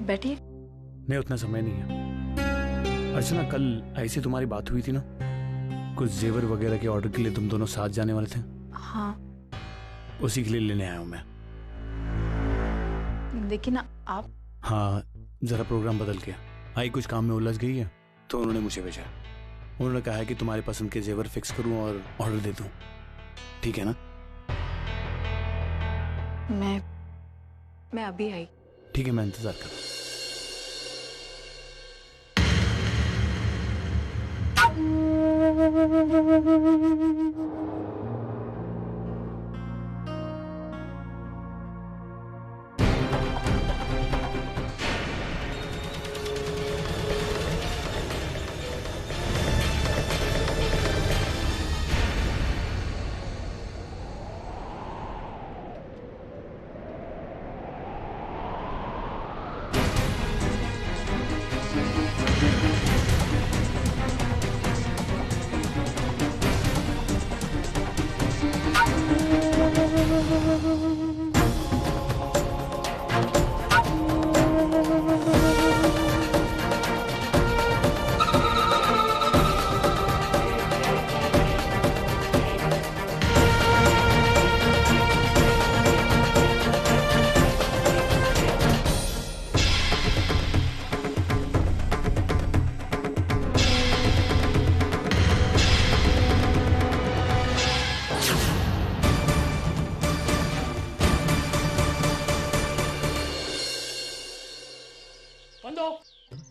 बैठिए। नहीं, उतना समय नहीं है। अर्चना, कल ऐसी तुम्हारी बात हुई थी ना, कुछ जेवर वगैरह के ऑर्डर के लिए तुम दोनों साथ जाने वाले थे। हाँ, उसी के लिए लेने आया हूं मैं। लेकिन आप? हाँ, जरा प्रोग्राम बदल के आई, कुछ काम में उलझ गई है तो उन्होंने मुझे भेजा। उन्होंने कहा है कि तुम्हारे पसंद के जेवर फिक्स करूं और ऑर्डर दे दूं। ठीक है ना? मैं अभी आई। ठीक है, मैं इंतजार कर रहा हूं।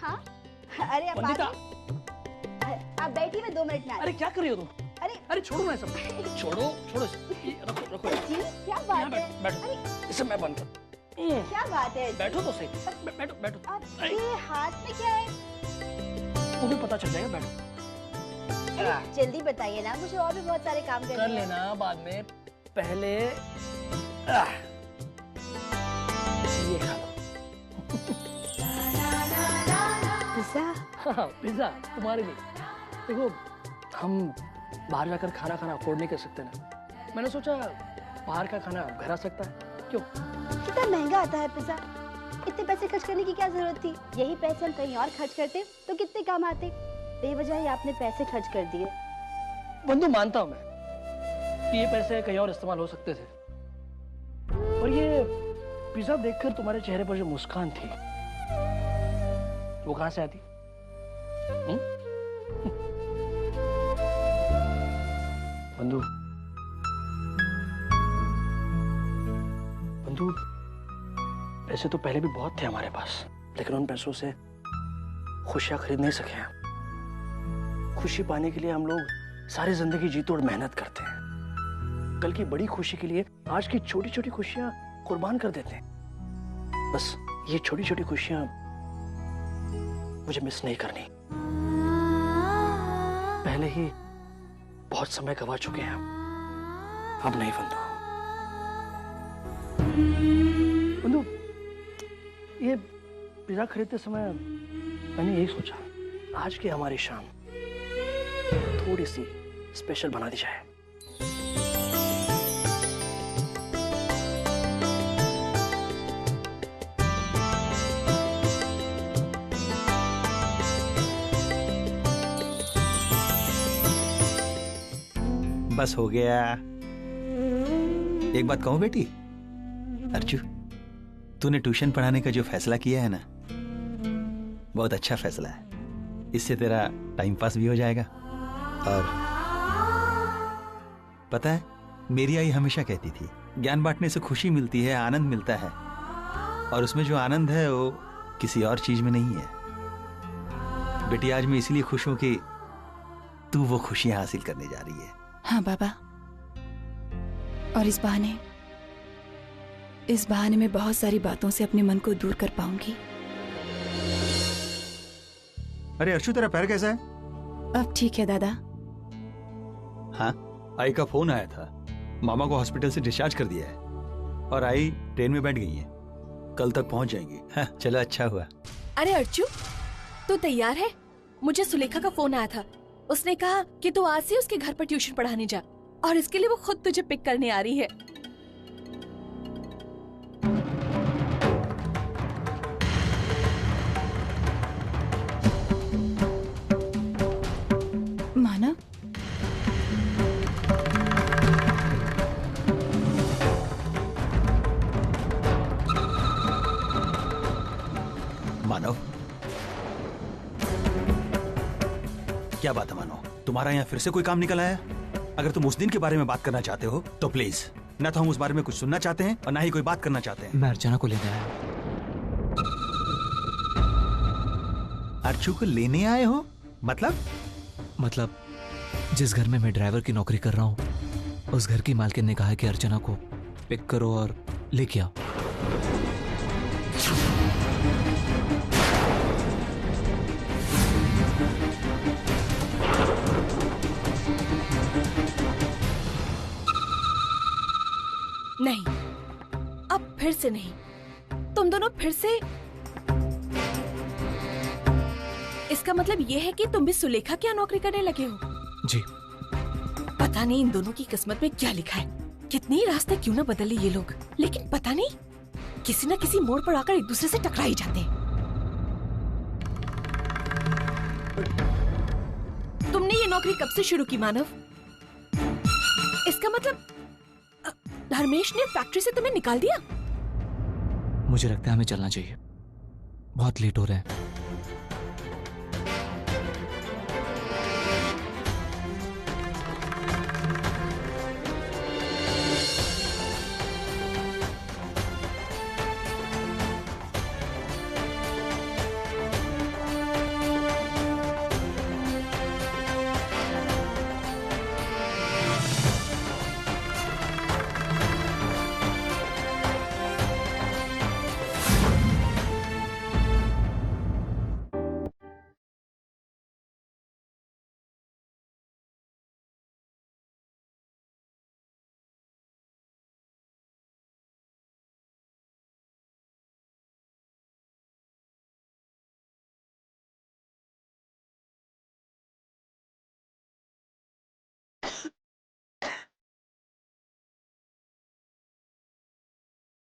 हाँ? अरे आप आप बैठिए, मैं 2 मिनट में आ रही। अरे क्या कर रही हो तुम? अरे छोड़ो ना सब, छोड़ो छोड़ो, रखो। जी क्या बात है? बैठो, इसे मैं बंद कर। क्या बात है? बैठो तो सही, बैठो। आपके हाथ में क्या है? तुम्हें पता चल जाएगा, बैठो। अरे जल्दी बताइए ना, मुझे और भी बहुत सारे काम करने कर हैं। लेना बाद में, पहले ये खा लो। पिज़्ज़ा? हाँ, पिज़्ज़ा तुम्हारे लिए। देखो, हम बाहर जाकर खाना अफोर्ड नहीं कर सकते ना। मैंने सोचा बाहर का खाना घर आ सकता है, क्यों? कितना महंगा आता है पिज़्ज़ा। इतने पैसे खर्च करने की क्या जरूरत थी? यही पैसे हम कहीं और खर्च करते तो कितने काम आते। बेवजह ही आपने पैसे खर्च कर दिए। बंधु, मानता हूं मैं कि ये पैसे कहीं और इस्तेमाल हो सकते थे, और ये पिज़्ज़ा देखकर तुम्हारे चेहरे पर जो मुस्कान थी वो कहां से आती? बंधु, पैसे तो पहले भी बहुत थे हमारे पास, लेकिन उन पैसों से खुशियां खरीद नहीं सके हैं। खुशी पाने के लिए हम लोग सारी जिंदगी जी तोड़ मेहनत करते हैं। कल की बड़ी खुशी के लिए आज की छोटी छोटी खुशियां कुर्बान कर देते हैं। बस ये छोटी छोटी खुशियां मुझे मिस नहीं करनी। पहले ही बहुत समय गवा चुके हैं, अब नहीं बंधु। ये पिज़्ज़ा खरीदते समय मैंने यही सोचा, आज की हमारी शाम थोड़ी सी स्पेशल बना दी जाए। बस हो गया। एक बात कहूं बेटी, अर्जू, तूने ट्यूशन पढ़ाने का जो फैसला किया है ना, बहुत अच्छा फैसला है। इससे तेरा टाइम पास भी हो जाएगा। और पता है, मेरी आई हमेशा कहती थी, ज्ञान बांटने से खुशी मिलती है, आनंद मिलता है, और उसमें जो आनंद है वो किसी और चीज में नहीं है। बेटी, आज मैं इसलिए खुश हूं कि तू वो खुशियां हासिल करने जा रही है। हाँ बाबा, और इस बहाने में बहुत सारी बातों से अपने मन को दूर कर पाऊंगी। अरे अर्शु, तेरा पैर कैसा है? अब ठीक है दादा। हाँ, आई का फोन आया था, मामा को हॉस्पिटल से डिस्चार्ज कर दिया है, और आई ट्रेन में बैठ गई है, कल तक पहुंच जाएंगी। हाँ, चलो अच्छा हुआ। अरे अर्जू, तू तैयार है? मुझे सुलेखा का फोन आया था, उसने कहा कि तू आज से उसके घर पर ट्यूशन पढ़ाने जा, और इसके लिए वो खुद तुझे पिक करने आ रही है। क्या बात है मानो, तुम्हारा यहाँ फिर से कोई काम निकल आया? अगर तुम उस दिन के बारे में बात करना चाहते हो तो प्लीज, न तो हम उस बारे में कुछ सुनना चाहते हैं और ना ही कोई बात करना चाहते हैं। मैं अर्चना को लेने आया। अर्चू को लेने आए हो? मतलब जिस घर में मैं ड्राइवर की नौकरी कर रहा हूँ, उस घर की मालकिन ने कहा है कि अर्चना को पिक करो और लेके आओ। नहीं, अब फिर से नहीं। तुम दोनों फिर से। इसका मतलब ये है कि तुम भी सुलेखा क्या नौकरी करने लगे हो? जी। पता नहीं इन दोनों की किस्मत में क्या लिखा है। कितनी रास्ते क्यों ना बदले ये लोग, लेकिन पता नहीं किसी न किसी मोड़ पर आकर एक दूसरे से टकरा ही जाते हैं। तुमने ये नौकरी कब से शुरू की मानव? इसका मतलब धर्मेश ने फैक्ट्री से तुम्हें निकाल दिया? मुझे लगता है हमें चलना चाहिए, बहुत लेट हो रहे हैं।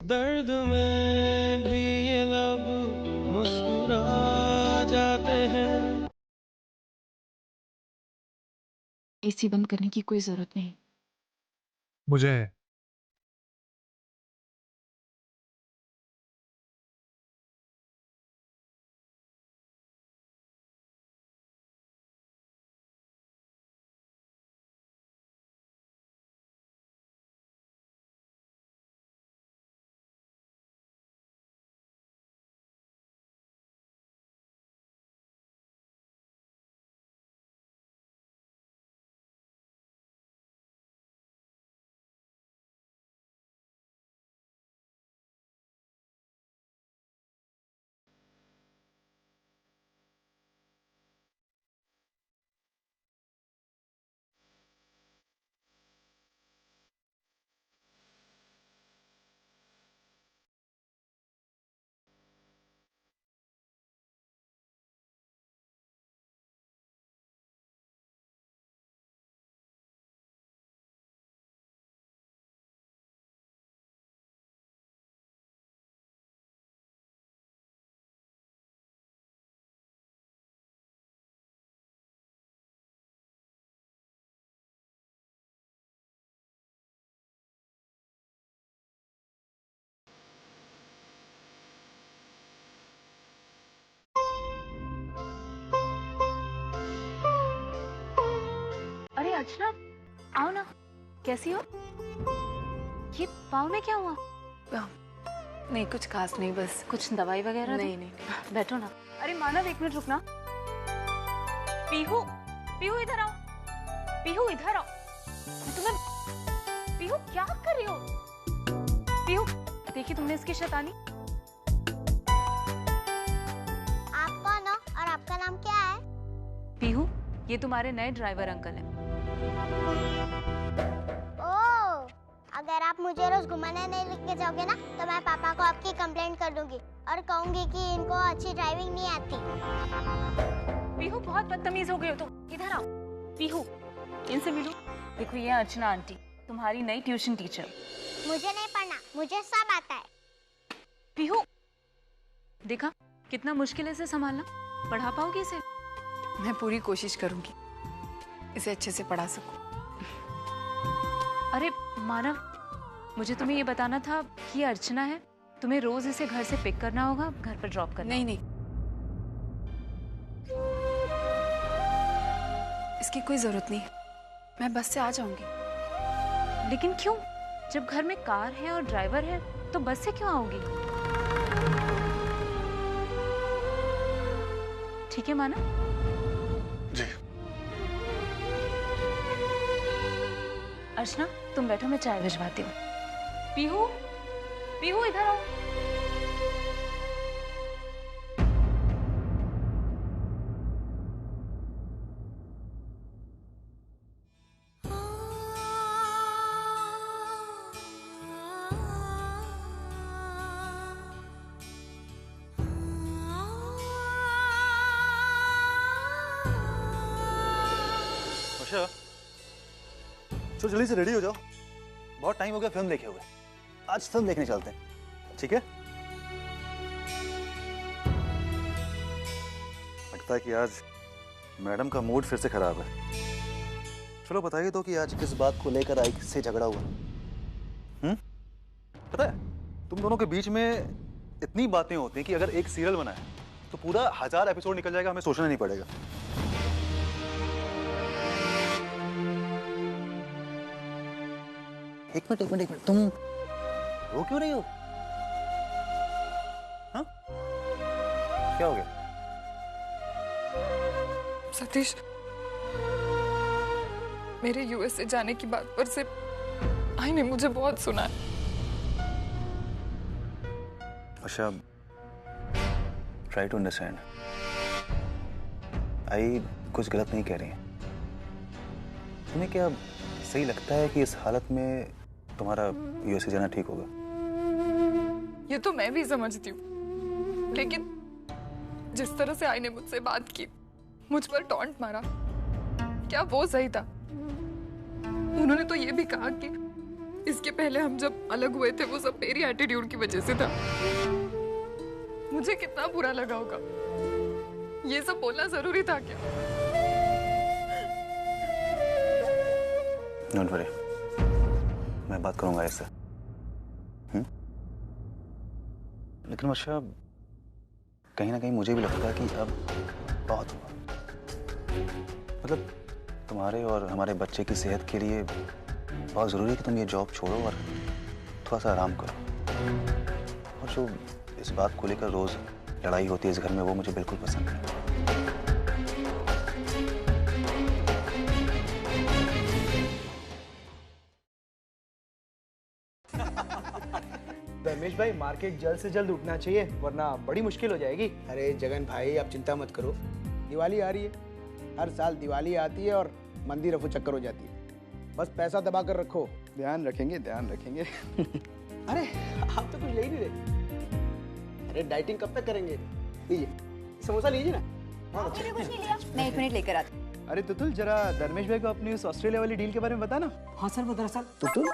दर्द में भी ये लब मुस्कुरा जाते हैं। एसी बंद करने की कोई जरूरत नहीं। मुझे अरे अर्चना, आओ ना। कैसी हो? ये पाँव में क्या हुआ? नहीं कुछ खास नहीं, बस कुछ दवाई वगैरह? नहीं नहीं। बैठो ना। अरे मानव, एक मिनट रुकना। पीहू, पीहू इधर आओ। पीहू इधर आओ। तुम्हें पीहू क्या कर रही हो? पीहू देखी तुमने इसकी शैतानी? आप कौन हो और आपका नाम क्या है? पीहू, ये तुम्हारे नए ड्राइवर अंकल हैं। ओह, अगर आप मुझे रोज घुमाने नहीं लेके जाओगे ना तो मैं पापा को आपकी कंप्लेंट कर दूंगी और कहूंगी कि इनको अच्छी ड्राइविंग नहीं आती। पीहू बहुत बदतमीज हो गए हो तुम। इधर आओ। पीहू, इनसे मिलो। देखो ये अर्चना आंटी, तुम्हारी नई ट्यूशन टीचर। मुझे नहीं पढ़ना, मुझे सब आता है। पीहू, देखा कितना मुश्किल है इसे संभालना। पढ़ा पाओगे इसे? मैं पूरी कोशिश करूंगी इसे अच्छे से पढ़ा सकूं। अरे मानव, मुझे तुम्हें ये बताना था कि ये अर्चना है, तुम्हें रोज इसे घर से पिक करना होगा, घर पर ड्रॉप करना। नहीं नहीं, इसकी कोई जरूरत नहीं, मैं बस से आ जाऊंगी। लेकिन क्यों? जब घर में कार है और ड्राइवर है तो बस से क्यों आओगी? ठीक है माना? जी। अर्चना तुम बैठो, मैं चाय भिजवाती हूँ। पीहू, पीहू इधर आओ। चलो जल्दी से रेडी हो जाओ, बहुत टाइम हो गया फिल्म देखे हुए। आज फिल्म देखने चलते हैं, ठीक है? लगता है कि आज मैडम का मूड फिर से खराब है। चलो बताइए तो कि आज किस बात को लेकर आई से झगड़ा हुआ? पता है तुम दोनों के बीच में इतनी बातें होती हैं कि अगर एक सीरियल बना है तो पूरा 1000 एपिसोड निकल जाएगा, हमें सोचना नहीं पड़ेगा। एक मिनट, तुम रो क्यों रही हो? हाँ? क्या हो गया? सतीश, मेरे यूएस से जाने की बात पर से आई ने मुझे बहुत सुना। अच्छा, ट्राई टू अंडरस्टैंड। आई कुछ गलत नहीं कह रही है। तुम्हें क्या सही लगता है कि इस हालत में तुम्हारा यूएसए जाना ठीक होगा? ये तो मैं भी समझती हूँ, लेकिन जिस तरह से आई ने मुझसे बात की, मुझ पर टॉन्ट मारा, क्या वो सही था? उन्होंने तो ये भी कहा कि इसके पहले हम जब अलग हुए थे वो सब मेरी एटीट्यूड की वजह से था। मुझे कितना बुरा लगा होगा। ये सब बोलना जरूरी था क्या? डोंट वरी, मैं बात करूंगा इससे। लेकिन वर्षा, कहीं ना कहीं मुझे भी लगता है कि अब बहुत हुआ। मतलब तुम्हारे और हमारे बच्चे की सेहत के लिए बहुत ज़रूरी है कि तुम ये जॉब छोड़ो और थोड़ा सा आराम करो। और जो इस बात को लेकर रोज़ लड़ाई होती है इस घर में, वो मुझे बिल्कुल पसंद नहीं। धर्मेश भाई, मार्केट जल्द से जल्द उठना चाहिए वरना बड़ी मुश्किल हो जाएगी। अरे जगन भाई, आप चिंता मत करो, दिवाली आ रही है। हर साल दिवाली आती है और मंदी रफू चक्कर हो जाती है। बस पैसा दबा कर रखो। ध्यान रखेंगे, ध्यान रखेंगे। अरे आप तो कुछ ले ही नहीं रहे। अरे डाइटिंग कब तक करेंगे? लीजिए समोसा लीजिए ना। कुछ नहीं लिया, मैं 1 मिनट लेकर आती हूँ। अरे तुतुल, जरा धर्मेश भाई को अपनी उस ऑस्ट्रेलिया वाली डील के बारे में बता ना। हाँ सर, वो दरअसल तुतुल,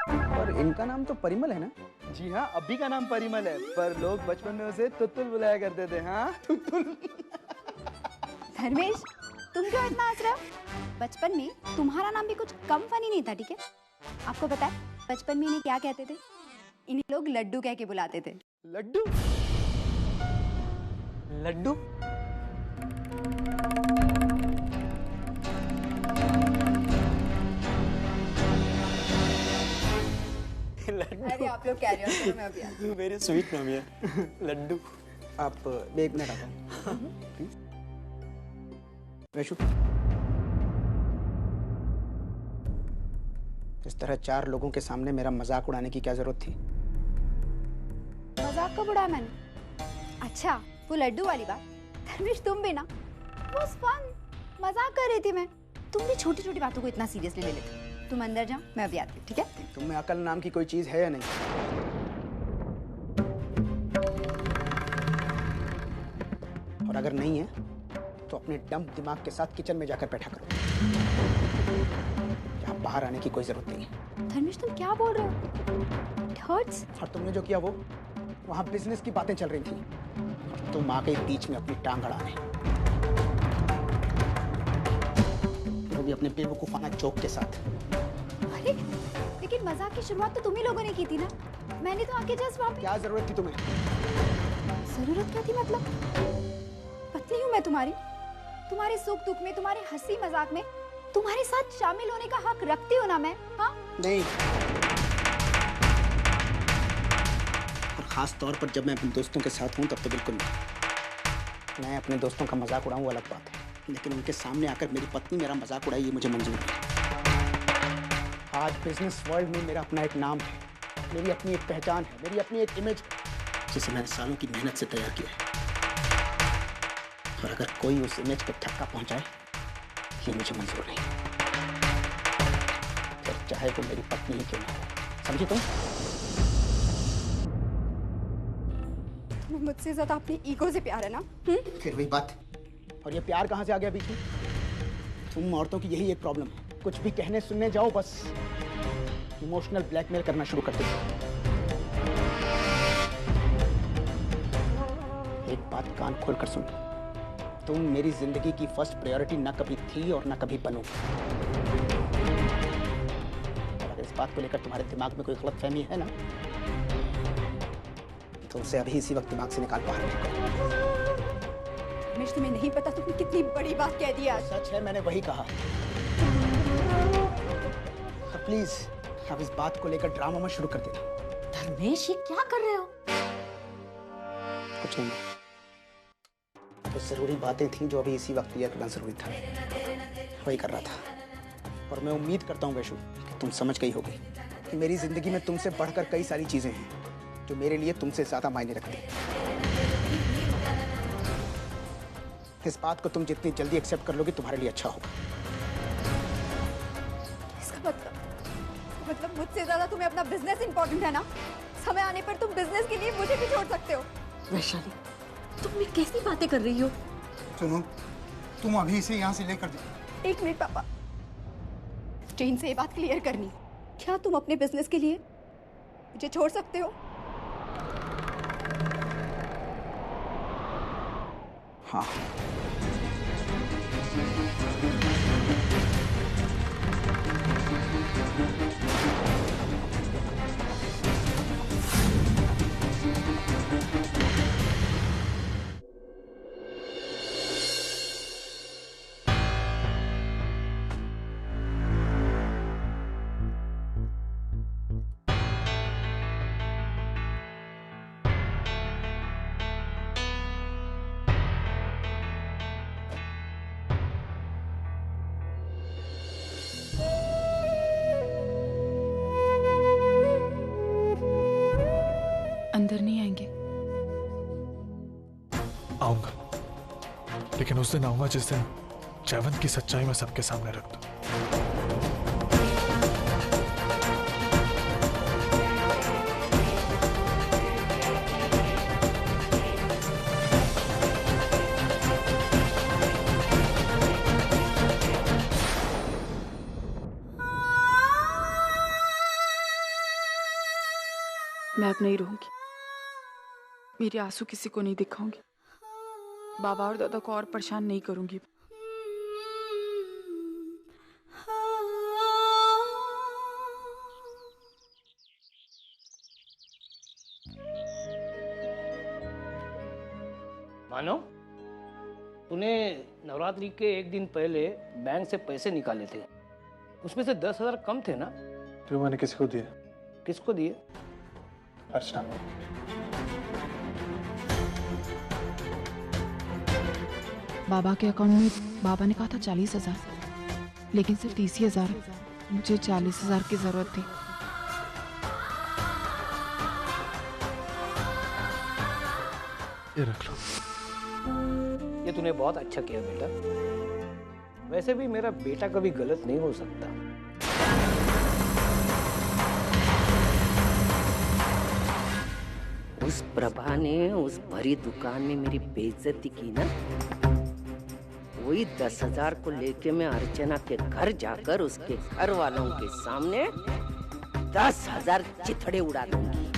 पर इनका नाम तो परिमल है ना? जी हाँ, अभी का नाम परिमल है, पर लोग बचपन में उसे तुतुल बुलाया करते थे। हाँ तुतुल। धर्मेश, तुम क्यों इतना हंस रहे हो? बचपन में तुम्हारा नाम भी कुछ कम फनी नहीं था, ठीक है? आपको पता है बचपन में इन्हें क्या कहते थे? इन्हें लोग लड्डू कह के बुलाते थे। लड्डू? लड्डू? अरे आप लोग कैरी ऑन करो, मैं अभी आती हूँ। वेरी स्वीट नाम है लड्डू। आप 1 मिनट आता हूँ प्लीज। वैशु, इस तरह 4 लोगों के सामने मेरा मजाक उड़ाने की क्या जरूरत थी? मजाक कब उड़ाया मैंने? अच्छा, वो लड्डू वाली बात। धर्मेश, तुम भी ना, वाज फन, मजाक कर रही थी मैं। तुम भी छोटी छोटी बातों को इतना सीरियसली ले लेते। तुम अंदर जाओ, मैं अभी आती हूँ, ठीक है? तुम में अकल नाम की कोई चीज है या नहीं? और अगर नहीं है तो अपने डंप दिमाग के साथ किचन में जाकर बैठा करो। यहाँ बाहर आने की कोई जरूरत नहीं है। धर्मेश, तुम क्या बोल रहे हो? It hurts? और तुमने जो किया वो, वहाँ बिजनेस की बातें चल रही थी और तुम आ गई बीच में अपनी टांग अड़ाने, वो भी अपने बेवकूफाना जोक के साथ। अरे लेकिन मजाक की शुरुआत तो तुम ही लोगों ने की थी ना, मैंने तो आके जस्ट वहाँ पे। क्या जरूरत थी तुम्हें? जरूरत क्या थी मतलब? पत्नी हूँ मैं तुम्हारी, तुम्हारे सुख दुख में, तुम्हारे हंसी मजाक में तुम्हारे साथ शामिल होने का हक रखती हूँ ना मैं? हाँ नहीं, और खास तौर पर जब मैं अपने दोस्तों के साथ हूँ तब तो बिल्कुल नहीं। मैं अपने दोस्तों का मजाक उड़ाऊँ अलग बात है, लेकिन उनके सामने आकर मेरी पत्नी मेरा मजाक उड़ाए ये मुझे मंजूर नहीं। आज बिजनेस वर्ल्ड में मेरा अपना एक नाम है, मेरी अपनी एक पहचान है, मेरी अपनी एक इमेज है, जिसे मैंने सालों की मेहनत से तैयार किया है। और अगर कोई उस इमेज को धक्का पहुंचाए ये मुझे मंजूर नहीं, फिर चाहे वो मेरी पत्नी ही क्यों ना हो। समझी तुम? तुम्हें मुझसे ज्यादा अपनी ईगो से प्यार है ना? फिर वही बात। और ये प्यार कहाँ से आ गया बीच में? तुम औरतों की यही एक प्रॉब्लम है, कुछ भी कहने सुनने जाओ बस इमोशनल ब्लैकमेल करना शुरू कर देते। एक बात कान खोलकर सुन, तुम मेरी जिंदगी की फर्स्ट प्रायोरिटी ना कभी थी और ना कभी बनोगी। अगर इस बात को लेकर तुम्हारे दिमाग में कोई गलतफहमी है ना तो उसे अभी इसी वक्त दिमाग से निकाल बाहर निकालो। रमेश, तुम्हें नहीं पता तुमने कितनी बड़ी बात कह दी आज। सच है, मैंने वही कहा। प्लीज अब इस बात को लेकर ड्रामा मत शुरू कर देना। धर्मेश, ये क्या कर रहे हो? कुछ नहीं, तो जरूरी बातें थी जो अभी इसी वक्त क्लियर करना जरूरी था, वही कर रहा था। और मैं उम्मीद करता हूँ वैशु कि तुम समझ गई होगी कि मेरी जिंदगी में तुमसे बढ़कर कई सारी चीजें हैं जो मेरे लिए तुमसे ज्यादा मायने रखती हैं। इस बात को तुम जितनी जल्दी एक्सेप्ट कर लोगे तुम्हारे लिए अच्छा होगा। इसका मतलब मुझसे ज्यादा तुम्हें अपना बिजनेस इंपॉर्टेंट है ना? समय आने पर तुम बिजनेस के लिए मुझे भी छोड़ सकते हो। वैशाली, तुम ये कैसी बातें कर रही हो? सुनो, तुम अभी इसे यहाँ से लेकर जाओ। एक मिनट पापा, जैन से ये बात क्लियर करनी। क्या तुम अपने बिजनेस के लिए मुझे छोड़ सकते हो? हाँ। अंदर नहीं आएंगे? आऊंगा, लेकिन उस दिन आऊंगा जिस दिन जयवंत की सच्चाई मैं सबके सामने रख दूं। मैं अब नहीं रहूंगी, मेरे आंसू किसी को नहीं दिखाऊंगी, बाबा और दादा को और परेशान नहीं करूंगी। मानो, तूने नवरात्रि के एक दिन पहले बैंक से पैसे निकाले थे, उसमें से 10,000 कम थे ना? जो मैंने किसको दिया? किसको दिए? अर्चना। बाबा के अकाउंट में बाबा ने कहा था 40,000, लेकिन सिर्फ 30,000। मुझे 40,000 की जरूरत थी। ये रख लो। ये तूने बहुत अच्छा किया बेटा। वैसे भी मेरा बेटा कभी गलत नहीं हो सकता। उस प्रभा ने उस भरी दुकान में मेरी बेइज्जती की ना, वही 10,000 को लेके मैं अर्चना के घर जाकर उसके घर वालों के सामने 10,000 चिथड़े उड़ा दूंगी।